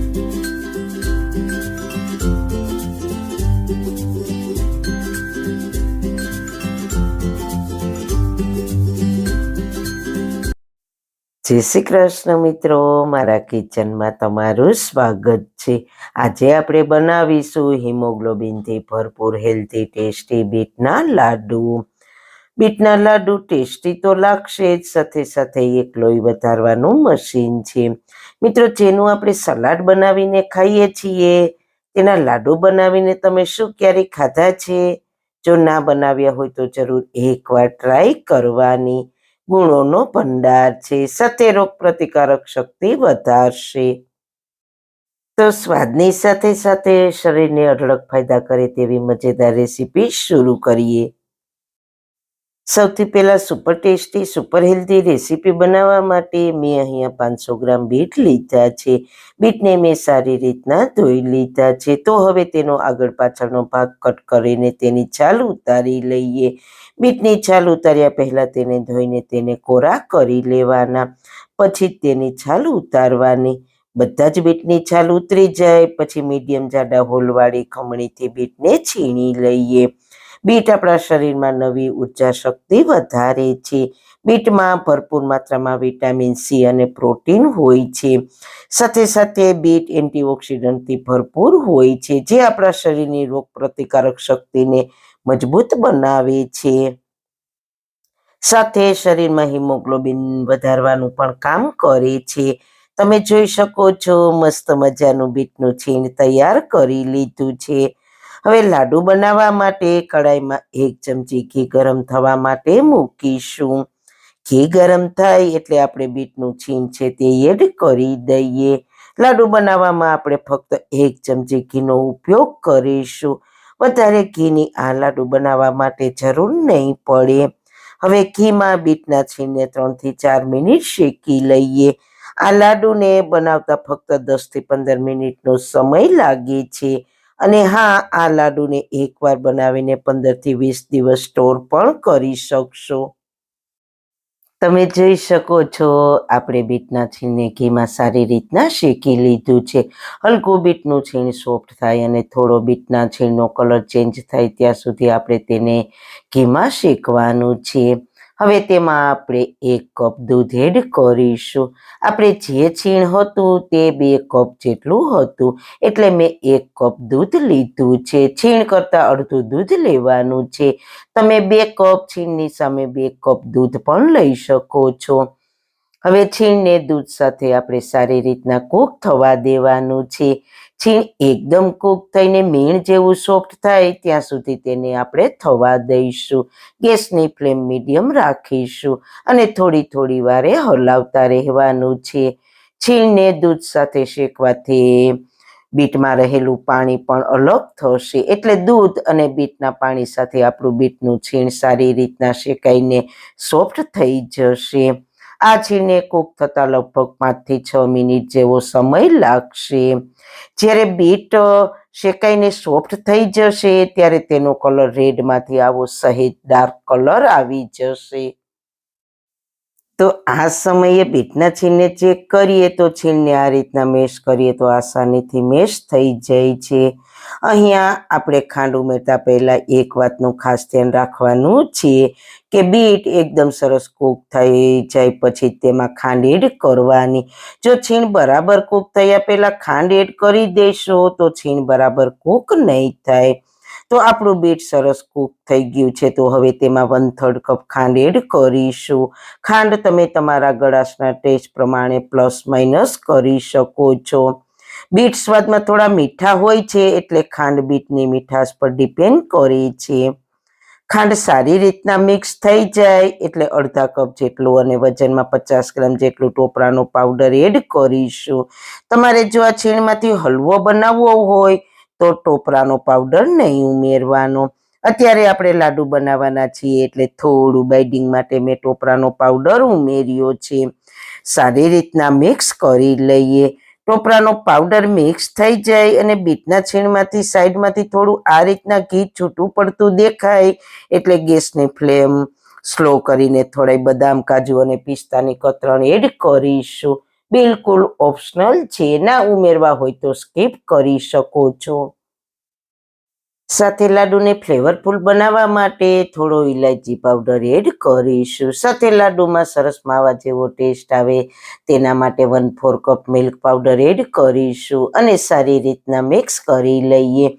જય શ્રી કૃષ્ણ મિત્રો, મારા કિચનમાં તમારું સ્વાગત છે. આજે આપણે બનાવીશું હિમોગ્લોબિનથી ભરપૂર હેલ્ધી ટેસ્ટી બીટના લાડુ. બીટના લાડુ ટેસ્ટી તો લાગશે જ, સાથે સાથે એક લોહી વધારવાનું મશીન છે. મિત્રો, જેનું આપણે સલાડ બનાવીને ખાઈએ છીએ તેના લાડુ બનાવીને તમે શું ક્યારેય ખાધા છે? જો ના બનાવ્યા હોય તો જરૂર એકવાર ટ્રાય કરવાની. ગુણોનો ભંડાર છે, સાથે રોગ પ્રતિકારક શક્તિ વધારશે. તો સ્વાદની સાથે સાથે શરીરને અઢળક ફાયદા કરે તેવી મજેદાર રેસીપી શરૂ કરીએ. સૌથી પહેલા super tasty super healthy recipe બનાવવા માટે મેં અહીંયા 500 ગ્રામ બીટ લીધા છે. બીટને મેં સારી રીતના ધોઈ લીધા છે. તો હવે તેનો આગળ પાછળનો ભાગ કટ કરીને તેની છાલ ઉતારી લઈએ. બીટની છાલ ઉતાર્યા પહેલા તેને ધોઈને તેને કોરા કરી લેવાના, પછી તેની છાલ ઉતારવાની. બધા જ બીટની છાલ ઉતરી જાય પછી મીડિયમ જાડા હોલવાળી ખમણીથી બીટને છીણી લઈએ. બીટ આપણા શરીરમાં નવી ઉર્જા શક્તિ વધારે છે. બીટમાં ભરપૂર માત્રામાં વિટામિન સી અને પ્રોટીન હોય છે. સાથે સાથે બીટ એન્ટીઓક્સિડન્ટથી ભરપૂર હોય છે, જે આપણા શરીરની રોગ પ્રતિકારક શક્તિને મજબૂત બનાવે છે. સાથે શરીરમાં હિમોગ્લોબિન વધારવાનું પણ કામ કરે છે. તમે જોઈ શકો છો, મસ્ત મજાનું બીટનું છીણ તૈયાર કરી લીધું છે. હવે લાડુ બનાવવા માટે કડાઈમાં 1 ચમચી ઘી ગરમ થવા માટે મૂકીશું. ઘી ગરમ થાય એટલે આપણે બીટનું છીણ છે તે એડ કરી દઈએ. લાડુ બનાવવામાં આપણે ફક્ત 1 ચમચી ઘીનો ઉપયોગ કરીશું. વધારે ઘીની આ લાડુ બનાવવા માટે જરૂર નહીં પડે. હવે ઘીમાં બીટના છીણને 3 થી 4 મિનિટ શેકી લઈએ. આ લાડુને બનાવતા ફક્ત 10 થી 15 મિનિટનો સમય લાગે છે. અને હા, આ લાડુને એકવાર બનાવીને 15 થી 20 દિવસ સ્ટોર પણ કરી શકશો. તમે જોઈ શકો છો, આપણે બીટના છીણને ઘીમાં સારી રીતના શેકી લીધું છે. હલકું બીટનું છીણ સોફ્ટ થાય અને થોડો બીટના છીણનો કલર ચેન્જ થાય ત્યાં સુધી આપણે તેને ઘીમાં શેકવાનું છે. હવે તેમાં આપણે 1 કપ દૂધ એડ કરીશું. આપણે જે છીણ હતું તે 2 કપ જેટલું હતું, એટલે મેં 1 કપ દૂધ લીધું છે. છીણ કરતાં અડધું દૂધ લેવાનું છે. તમે 2 કપ છીણની સામે 2 કપ દૂધ પણ લઈ શકો છો. હવે છીણને દૂધ સાથે આપણે સારી રીતના કૂક થવા દેવાનું છે. છીણ એકદમ કૂક થઈને મીણ જેવું સોફ્ટ થાય ત્યાં સુધી તેને આપણે થવા દઈશું. ગેસની ફ્લેમ મીડિયમ રાખીશું અને થોડી વારે હલાવતા રહેવાનું છે. છીણને દૂધ સાથે શેકવાથી બીટમાં રહેલું પાણી પણ અલગ થશે, એટલે દૂધ અને બીટના પાણી સાથે આપણું બીટનું છીણ સારી રીતના શેકાઈને સોફ્ટ થઈ જશે. આ છીણને કૂક થતા લગભગ 5 થી 6 મિનિટ જેવો સમય લાગશે. જ્યારે બીટ શેકાઈને સોફ્ટ થઈ જશે ત્યારે તેનો કલર રેડમાંથી આવો સહેજ ડાર્ક કલર આવી જશે. તો આ સમયે બીટના છીણને ચેક કરીએ તો છીણને આ રીતના મેશ કરીએ તો આસાનીથી મેશ થઈ જાય છે. અહીંયા આપણે ખાંડ ઉમેરતા પહેલા એક વાતનું ખાસ ધ્યાન રાખવાનું છે કે બીટ એકદમ સરસ કૂક થઈ જાય પછી તેમાં ખાંડ એડ કરવાની. જો છીણ બરાબર કૂક થયા પહેલા ખાંડ એડ કરી દેશો તો છીણ બરાબર કૂક નહીં થાય. તો આપણું બીટ સરસ કૂક થઈ ગયું છે. તો હવે તેમાં 1/3 કપ ખાંડ એડ કરીશું. ખાંડ તમે તમારા ગળાશના ટેસ્ટ પ્રમાણે પ્લસ માઇનસ કરી શકો છો. બીટ સ્વાદમાં થોડા મીઠા હોય છે, એટલે ખાંડ બીટની મીઠાશ પર ડિપેન્ડ કરે છે. ખાંડ સારી રીતના મિક્સ થઈ જાય એટલે અડધા કપ જેટલું અને વજનમાં 50 ગ્રામ જેટલું ટોપરાનો પાવડર એડ કરીશું. તમારે જો આ છીણમાંથી હલવો બનાવવો હોય તો ટોપરાનો પાવડર નહીં ઉમેરવાનો. અત્યારે આપણે લાડુ બનાવવાના છીએ એટલે થોડું બાઇડિંગ માટે મેં ટોપરાનો પાવડર ઉમેર્યો છે. સારી રીતના મિક્સ કરી લઈએ. ટોપરાનો પાવડર મિક્સ થઈ જાય અને બીટના છીણમાંથી સાઈડમાંથી થોડું આ રીતના ઘી છૂટું પડતું દેખાય એટલે ગેસની ફ્લેમ સ્લો કરીને થોડા બદામ, કાજુ અને પિસ્તાની કતરણ એડ કરીશું. બિલકુલ ઓપ્શનલ છે, ના ઉમેરવા હોય તો સ્કીપ કરી શકો છો. સાથે લાડુને ફ્લેવરફુલ બનાવવા માટે થોડો ઇલાયચી પાવડર એડ કરીશું. સાથે લાડુમાં સરસ માવા જેવો ટેસ્ટ આવે તેના માટે 1/4 કપ મિલ્ક પાવડર એડ કરીશું અને સારી રીતના મિક્સ કરી લઈએ.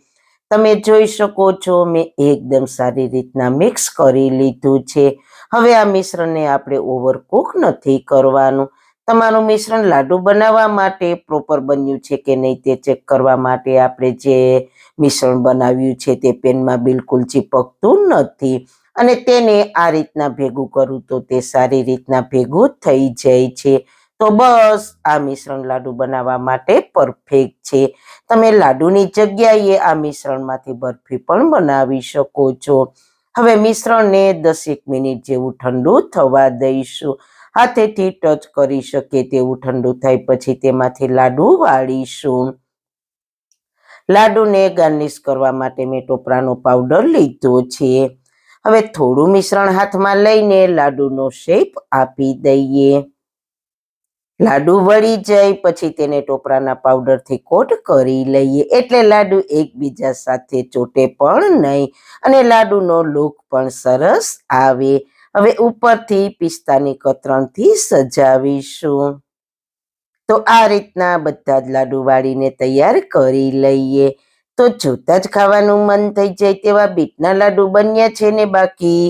તમે જોઈ શકો છો મેં એકદમ સારી રીતના મિક્સ કરી લીધું છે. હવે આ મિશ્રણને આપણે ઓવરકુક નથી કરવાનું. તમારું મિશ્રણ લાડુ બનાવવા માટે પ્રોપર બન્યું છે કે નહીં તે ચેક કરવા માટે આપણે જે મિશ્રણ બનાવ્યું છે તે પેનમાં બિલકુલ ચીપકતું નથી અને તેને આ રીતના ભેગું કરું તો તે સારી રીતના ભેગું થઈ જાય છે. તો બસ આ મિશ્રણ લાડુ બનાવવા માટે પરફેક્ટ છે. તમે લાડુની જગ્યાએ આ મિશ્રણમાંથી બરફી પણ બનાવી શકો છો. હવે મિશ્રણને 10 મિનિટ જેવું ઠંડુ થવા દઈશું. હાથેથી ટચ કરી શકે તેવું ઠંડુ થાય પછી તેમાંથી લાડુ વાળીશું. લાડુને ગાર્નિશ કરવા માટે મેં ટોપરાનો પાવડર લીધો છે. હવે થોડું મિશ્રણ હાથમાં લઈને લાડુનો શેપ આપી દઈએ. લાડુ વળી જાય પછી તેને ટોપરાના પાવડરથી કોટ કરી લઈએ એટલે લાડુ એકબીજા સાથે ચોટે પણ નહીં અને લાડુનો લુક પણ સરસ આવે. હવે ઉપરથી પિસ્તાની કતરણથી સજાવીશું. તો આ રીતના બધા જ લાડુ વાળીને તૈયાર કરી લઈએ. તો જોતા જ ખાવાનું મન થઈ જાય તેવા બીટના લાડુ બન્યા છે ને બાકી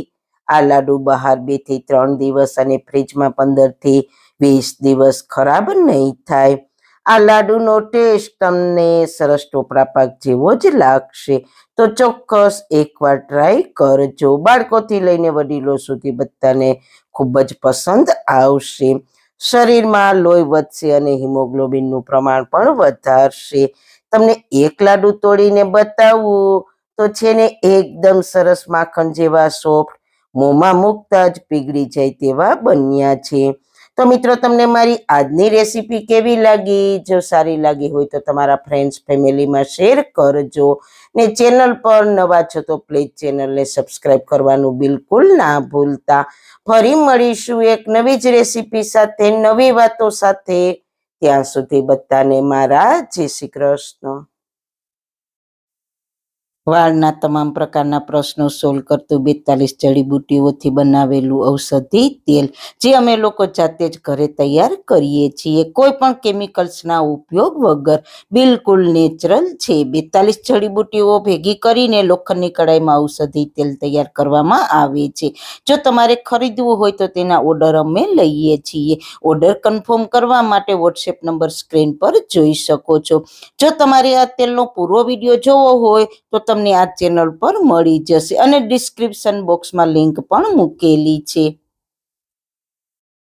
આ લાડુ બહાર 2 થી 3 દિવસ અને ફ્રીજમાં 15 થી 20 દિવસ ખરાબ નહીં થાય. આ લાડુનો ટેસ્ટ તમને સરસ ટોપરા પાક જેવો જ લાગશે. તો ચોક્કસ એકવાર ટ્રાય કરજો. બાળકોથી લઈને વડીલો સુધી બધાને ખૂબ જ પસંદ આવશે. શરીરમાં લોહી વધશે અને હિમોગ્લોબિનનું પ્રમાણ પણ વધારશે. તમને એક લાડુ તોડીને બતાવવું તો છે ને એકદમ સરસ માખણ જેવા સોફ્ટ, મોંમાં મૂકતા જ પીગળી જાય તેવા બન્યા છે. તો મિત્રો તમને મારી આજની રેસીપી કેવી લાગી? જો સારી લાગી હોય તો તમારા ફ્રેન્ડ્સ ફેમિલીમાં શેર કરજો ને ચેનલ પર નવા છો તો પ્લીઝ ચેનલને સબસ્ક્રાઈબ કરવાનું બિલકુલ ના ભૂલતા. ફરી મળીશું એક નવી જ રેસીપી સાથે, નવી વાતો સાથે. ત્યાં સુધી બધાને મારા જય શ્રી કૃષ્ણ. વાળના તમામ પ્રકારના પ્રશ્નો સોલ્વ કરતું 42 જડીબુટ્ટીઓથી બનાવેલું ઔષધિ તેલ જે અમે લોકો જાતે જ ઘરે તૈયાર કરીએ છીએ, કોઈ પણ કેમિકલ્સના ઉપયોગ વગર, બિલકુલ નેચરલ છે. 42 જડીબુટ્ટીઓ ભેગી કરીને લોખંડની કડાઈમાં ઔષધિ તેલ તૈયાર કરવામાં આવે છે. જો તમારે ખરીદવું હોય તો તેના ઓર્ડર અમે લઈએ છીએ. ઓર્ડર કન્ફર્મ કરવા માટે વોટ્સએપ નંબર સ્ક્રીન પર જોઈ શકો છો. જો તમારે આ તેલનો પૂરો વિડીયો જોવો હોય તો તમને આ ચેનલ પર મળી જશે અને ડિસ્ક્રિપ્શન બોક્સમાં લિંક પણ મૂકેલી છે.